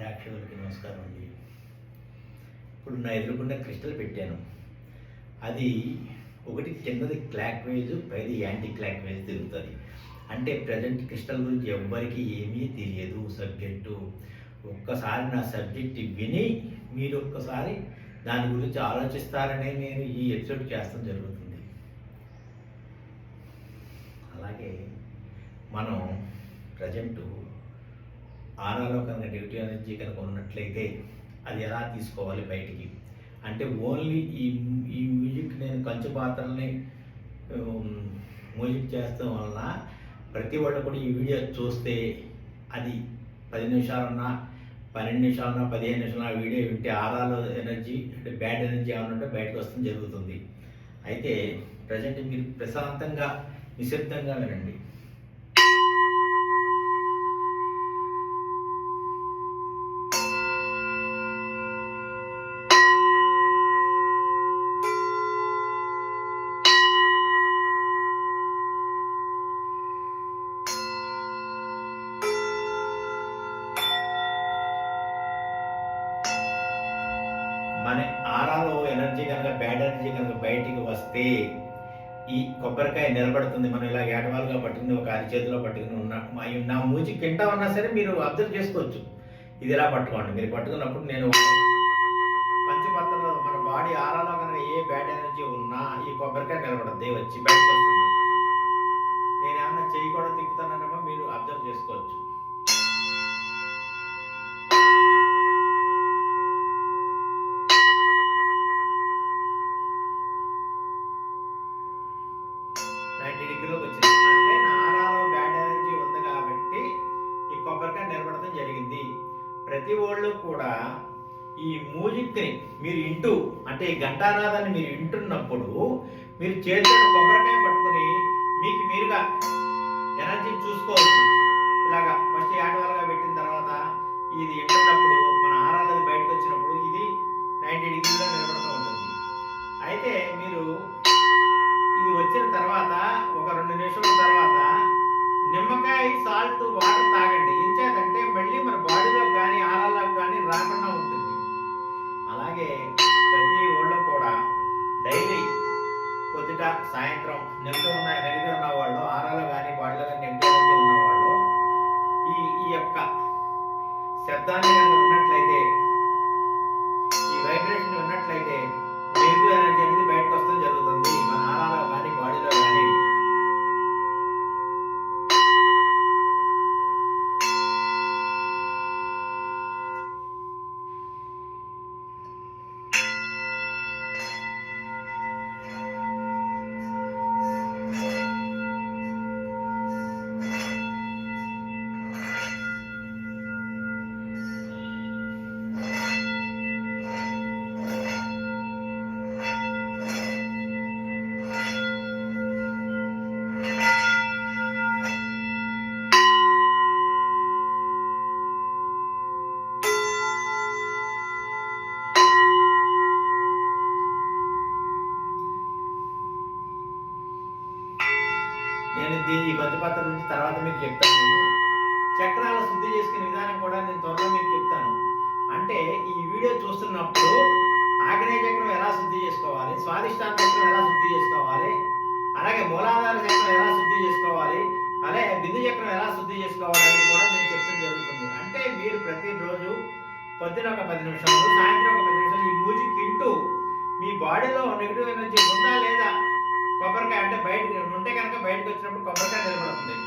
ప్రేక్షకులకి నమస్కారం అండి. ఇప్పుడు నా ఎదురుకుండా క్రిస్టల్ పెట్టాను. అది ఒకటి కిందది క్లాక్ వైజ్, పైది యాంటీ క్లాక్ వైజ్ తిరుగుతుంది. అంటే ప్రజెంట్ క్రిస్టల్ గురించి ఎవ్వరికి ఏమీ తెలియదు సబ్జెక్టు. ఒక్కసారి నా సబ్జెక్ట్ విని మీరు ఒక్కసారి దాని గురించి ఆలోచిస్తారనే నేను ఈ ఎపిసోడ్ చేస్తాం జరుగుతుంది. అలాగే మనం ప్రజెంటు ఆరాలో కనుక నెగిటివ్ ఎనర్జీ కనుక ఉన్నట్లయితే అది ఎలా తీసుకోవాలి బయటికి అంటే ఓన్లీ ఈ మ్యూజిక్ నేను కంచు పాత్రల్ని మ్యూజిక్ చేస్తాం వలన ప్రతి వాళ్ళు కూడా ఈ వీడియో చూస్తే అది 10 నిమిషాలన్నా 12 నిమిషాలన్నా 15 నిమిషాలన్నా వీడియో వింటే ఆరాలో ఎనర్జీ అంటే బ్యాడ్ ఎనర్జీ ఏమన్నా ఉంటే బయటకు వస్తుంది జరుగుతుంది. అయితే ప్రజెంట్ మీరు ప్రశాంతంగా నిశ్శబ్దంగా వినండి. మన ఆరాలో ఎనర్జీ కనుక బ్యాడ్ ఎనర్జీ కనుక బయటికి వస్తే ఈ కొబ్బరికాయ నిలబడుతుంది. మనం ఇలా ఏటవాలుగా పట్టుకుని ఒక అరిచేతిలో పట్టుకుని నా మ్యూజిక్ వింటా ఉన్నా సరే మీరు అబ్జర్వ్ చేసుకోవచ్చు. ఇది ఇలా పట్టుకోండి. మీరు పట్టుకున్నప్పుడు నేను పంచపత్రంలో మన బాడీ ఆరాలో కనుక ఏ బ్యాడ్ ఎనర్జీ ఉన్నా ఈ కొబ్బరికాయ నిలబడుతుంది, వచ్చి బయటకు వస్తుంది. నేను ఏమన్నా చెయ్యి కూడా తిప్పుతాననేమో మీరు అబ్జర్వ్ చేసుకోవచ్చు. డిగ్రీలోకి వచ్చింది అంటే నా ఆరాలో బ్యాడ్ ఎనర్జీ ఉంది కాబట్టి ఈ కొబ్బరికాయ నిలబడటం జరిగింది. ప్రతి వాళ్ళు కూడా ఈ మ్యూజిక్ని మీరు వింటూ అంటే ఈ ఘంటానాదాన్ని మీరు వింటున్నప్పుడు మీరు చేతితో కొబ్బరికాయ పట్టుకుని మీకు మీరుగా ఎనర్జీ చూసుకోవచ్చు. ఇలాగా ఫస్ట్ యాడవాలుగా పెట్టిన తర్వాత ఇది వింటున్నప్పుడు మన ఆరాలది బయటకు వచ్చినప్పుడు ఇది 90 డిగ్రీలో నిలబడుతూ ఉంటుంది. అయితే మీరు ఇది వచ్చిన తర్వాత ఒక 2 నిమిషాల తర్వాత నిమ్మకాయ సాల్ట్ వాటర్ తాగండి. ఇంచేతంటే మళ్ళీ మన బాడీలో కానీ ఆరాలకు కానీ రాకుండా ఉంటుంది. అలాగే ప్రతి ఊళ్ళో కూడా డైలీ పొద్దుట సాయంత్రం నెగిటివ్ ఉన్న వాళ్ళు ఆరాలో కానీ బాడీలో కానీ నెగిటివ్ ఎనర్జీ ఉన్నవాళ్ళు ఈ యొక్క శబ్దాన్ని కనుక ఉన్నట్లయితే ఈ వైబ్రేషన్ ఉన్నట్లయితే నెగిటివ్ ఎనర్జీ అనేది బయటకు వస్తూ జరుగుతుంది మన ఆరాలో కానీ బాడీలో కానీ. నేను ఈ పంచపాత్ర గురించి తర్వాత మీకు చెప్తాను. చక్రాల శుద్ధి చేసుకునే విధానం కూడా నేను త్వరలో మీకు చెప్తాను. అంటే ఈ వీడియో చూస్తున్నప్పుడు ఆగ్నేయ చక్రం ఎలా శుద్ధి చేసుకోవాలి, స్వాదిష్టాన చక్రం ఎలా శుద్ధి చేసుకోవాలి, అలాగే మూలాధార చక్రం ఎలా శుద్ధి చేసుకోవాలి, అలాగే బిందు చక్రం ఎలా శుద్ధి చేసుకోవాలి అని కూడా నేను చెప్తాం జరుగుతుంది. అంటే మీరు ప్రతిరోజు పొద్దున ఒక 10 నిమిషాలు, సాయంత్రం ఒక 10 నిమిషాలు ఈ మ్యూజిక్ వింటూ మీ బాడీలో నెగిటివ్ ఎనర్జీ ఉందా లేదా కొబ్బరికాయ అంటే బయటకు ఉంటే కనుక బయటకు వచ్చినప్పుడు కొబ్బరికాయ నిలబడుతుంది.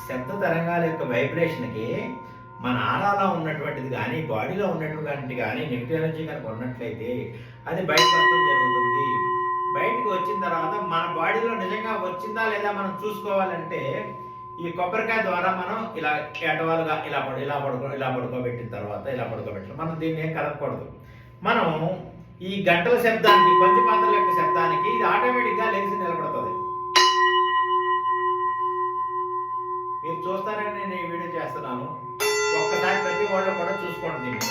శబ్ద తరంగాల యొక్క వైబ్రేషన్కి మన ఆరాలో ఉన్నటువంటిది కానీ బాడీలో ఉన్నటువంటి కానీ నెగిటివ్ ఎనర్జీ కనుక ఉన్నట్లయితే అది బయటకు వస్తూ జరుగుతుంది. బయటకు వచ్చిన తర్వాత మన బాడీలో నిజంగా వచ్చిందా లేదా మనం చూసుకోవాలంటే ఈ కొబ్బరికాయ ద్వారా మనం ఇలా ఎటవాలుగా ఇలా పడుకోబెట్టిన తర్వాత ఇలా పడుకోబెట్టాలి. మనం దీన్ని ఏం కలపకూడదు. మనం ఈ గంటల శబ్దానికి, పంచపాత్రల యొక్క శబ్దానికి ఇది ఆటోమేటిక్గా లెగిసి నిలబడుతుంది. మీరు చూస్తారని నేను ఈ వీడియో చేస్తున్నాను. ఒక్కసారి ప్రతి వాళ్ళు కూడా చూసుకోండి దీన్ని.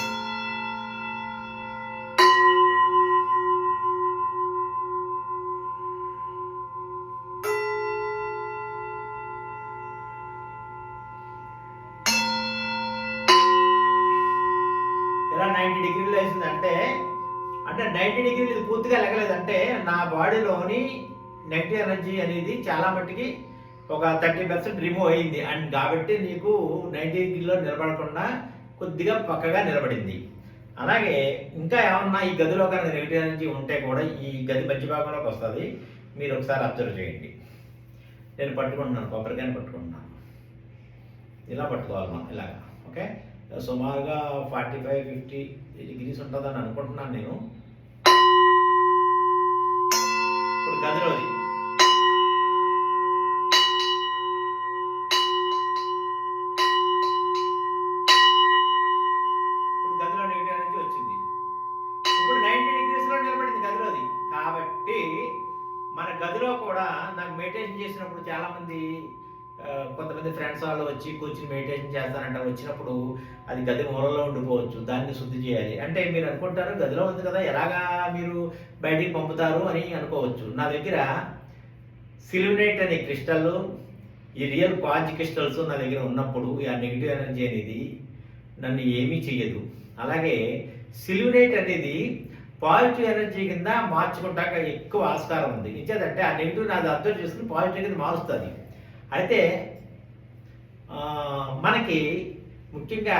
ఇలా 90 డిగ్రీలు వేసింది అంటే 90 డిగ్రీలు ఇది పూర్తిగా లెగలేదంటే నా బాడీలోని నెగిటివ్ ఎనర్జీ అనేది చాలా మట్టుకి ఒక 30% రిమూవ్ అయ్యింది. అండ్ కాబట్టి నీకు 90 డిగ్రీలో నిలబడకుండా కొద్దిగా పక్కగా నిలబడింది. అలాగే ఇంకా ఏమన్నా ఈ గదిలో కనుక నెగిటివ్ ఎనర్జీ ఉంటే కూడా ఈ గది మధ్య భాగంలోకి వస్తుంది. మీరు ఒకసారి అబ్జర్వ్ చేయండి. నేను పట్టుకుంటున్నాను, కొబ్బరికాయని పట్టుకుంటున్నాను. ఇలా పట్టుకోవాలి మనం ఇలాగా. ఓకే, సుమారుగా 45-50 డిగ్రీస్ ఉంటుందని అనుకుంటున్నాను నేను. ఇప్పుడు గదిలోది నెగిటివ్ ఎనర్జీ వచ్చింది. ఇప్పుడు 90 డిగ్రీస్లో నిలబడింది గదిలోది. కాబట్టి మన గదిలో కూడా నాకు మెడిటేషన్ చేసినప్పుడు చాలామంది కొంతమంది ఫ్రెండ్స్ వాళ్ళు వచ్చి కూర్చుని మెడిటేషన్ చేస్తానంటారు. వచ్చినప్పుడు అది గది మూలలో ఉండిపోవచ్చు, దాన్ని శుద్ధి చేయాలి అంటే మీరు అనుకుంటారు గదిలో ఉంది కదా ఎలాగా మీరు బయటికి పంపుతారు అని అనుకోవచ్చు. నా దగ్గర సిలివినేట్ అనే క్రిస్టల్, ఈ రియల్ క్వార్ట్జ్ క్రిస్టల్స్ నా దగ్గర ఉన్నప్పుడు ఆ నెగిటివ్ ఎనర్జీ అనేది నన్ను ఏమీ చెయ్యదు. అలాగే సిలివినేట్ అనేది పాజిటివ్ ఎనర్జీ కింద మార్చుకుంటాక ఎక్కువ ఆస్కారం ఉంది. ఇచ్చేదంటే ఆ నెగిటివ్ నాది అబ్జర్వ్ చేసుకుని పాజిటివ్ కింద మారుస్తుంది. అయితే మనకి ముఖ్యంగా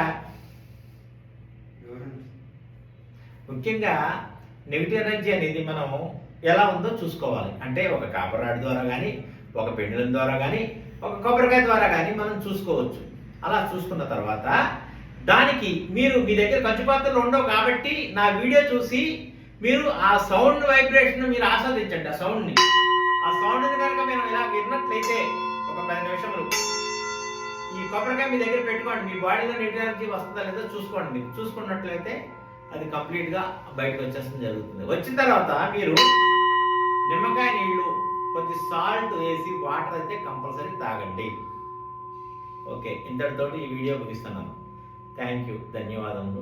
నెగిటివ్ ఎనర్జీ అనేది మనం ఎలా ఉందో చూసుకోవాలి. అంటే ఒక కాపర్ రాడ్ ద్వారా కానీ, ఒక పెండులం ద్వారా కానీ, ఒక కొబ్బరికాయ ద్వారా కానీ మనం చూసుకోవచ్చు. అలా చూసుకున్న తర్వాత దానికి మీరు మీ దగ్గర పంచపాత్రలు ఉండవు కాబట్టి నా వీడియో చూసి మీరు ఆ సౌండ్ వైబ్రేషన్ మీరు ఆస్వాదించండి. ఆ సౌండ్ని కనుక మేము ఇలా విన్నట్లయితే ఒక 10 నిమిషములు ఈ కొబ్బరికాయ మీ దగ్గర పెట్టుకోండి. మీ బాడీలో నెగిటివ్ ఎనర్జీ వస్తుందా లేదో చూసుకోండి. మీరు చూసుకున్నట్లయితే అది కంప్లీట్గా బయటకు వచ్చేస్తుంది జరుగుతుంది. వచ్చిన తర్వాత మీరు నిమ్మకాయ నీళ్ళు, కొద్ది సాల్ట్ వేసి వాటర్ అయితే కంపల్సరీ తాగండి. ఓకే, ఇంతటితోటి ఈ వీడియో ముగిస్తున్నాను. Thank you. ధన్యవాదములు.